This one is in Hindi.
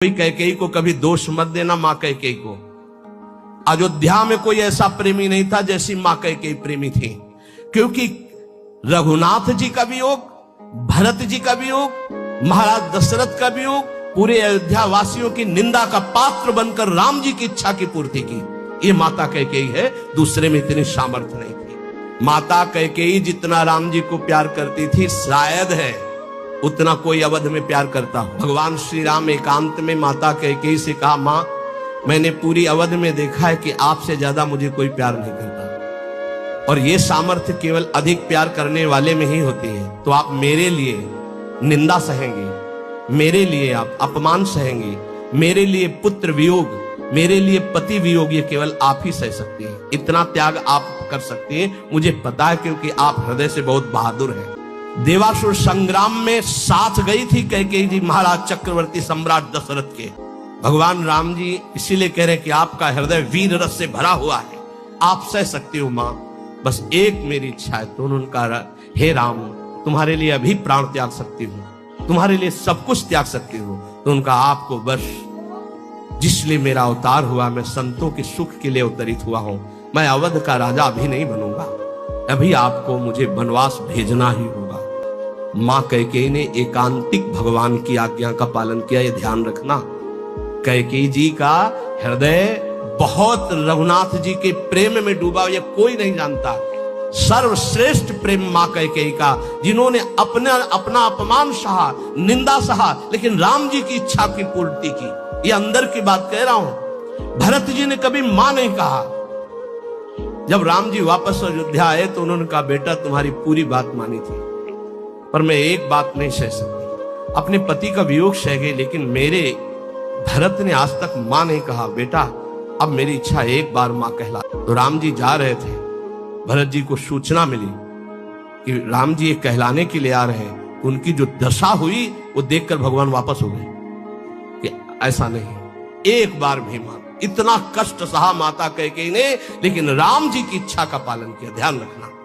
कोई कैकेयी को कभी दोष मत देना। मां कैकेयी को अयोध्या में कोई ऐसा प्रेमी नहीं था जैसी मां कैकेयी प्रेमी थी, क्योंकि रघुनाथ जी का वियोग, भरत जी का वियोग, महाराज दशरथ का वियोग, पूरे अयोध्या वासियों की निंदा का पात्र बनकर राम जी की इच्छा की पूर्ति की। ये माता कैकेयी है, दूसरे में इतनी सामर्थ्य नहीं थी। माता कैकेयी जितना राम जी को प्यार करती थी, शायद है उतना कोई अवध में प्यार करता हो। भगवान श्री राम एकांत में माता कैकेयी से कहा, मां मैंने पूरी अवध में देखा है कि आपसे ज्यादा मुझे कोई प्यार नहीं करता, और ये सामर्थ्य केवल अधिक प्यार करने वाले में ही होती है। तो आप मेरे लिए निंदा सहेंगे, मेरे लिए आप अपमान सहेंगे, मेरे लिए पुत्र वियोग, मेरे लिए पति वियोग, ये केवल आप ही सह सकती हैं। इतना त्याग आप कर सकती हैं, मुझे पता है, क्योंकि आप हृदय से बहुत बहादुर हैं। देवासुर संग्राम में साथ गई थी कैकेयी जी महाराज चक्रवर्ती सम्राट दशरथ के। भगवान राम जी इसीलिए कह रहे हैं कि आपका हृदय वीर रस से भरा हुआ है, आप सह सकती हो मां, बस एक मेरी इच्छा है। तो उन्होंने कहा, हे राम तुम्हारे लिए अभी प्राण त्याग सकती हूँ, तुम्हारे लिए सब कुछ त्याग सकती हूँ। तो उनका आपको बस जिसलिए मेरा अवतार हुआ, मैं संतों के सुख के लिए अवतरित हुआ हूं, मैं अवध का राजा अभी नहीं बनूंगा, अभी आपको मुझे वनवास भेजना ही होगा। मां कैकेयी ने एकांतिक भगवान की आज्ञा का पालन किया, ये ध्यान रखना। कैकेयी जी का हृदय बहुत रघुनाथ जी के प्रेम में डूबा, ये कोई नहीं जानता। सर्वश्रेष्ठ प्रेम मां कैकेयी का, जिन्होंने अपना अपमान सहा, निंदा सहा, लेकिन राम जी की इच्छा की पूर्ति की। ये अंदर की बात कह रहा हूं। भरत जी ने कभी मां नहीं कहा। जब राम जी वापस अयोध्या आए तो उन्होंने कहा, बेटा तुम्हारी पूरी बात मानी थी, पर मैं एक बात नहीं सह सकती। अपने पति का वियोग सह गई, लेकिन मेरे भरत ने आज तक मां नहीं कहा। बेटा अब मेरी इच्छा एक बार मां कहला। तो राम जी जा रहे थे, भरत जी को सूचना मिली कि राम जी कहलाने के लिए आ रहे हैं। उनकी जो दशा हुई वो देखकर भगवान वापस हो गए कि ऐसा नहीं, एक बार भी मान। इतना कष्ट सहा माता कैकेयी ने, लेकिन राम जी की इच्छा का पालन किया। ध्यान रखना।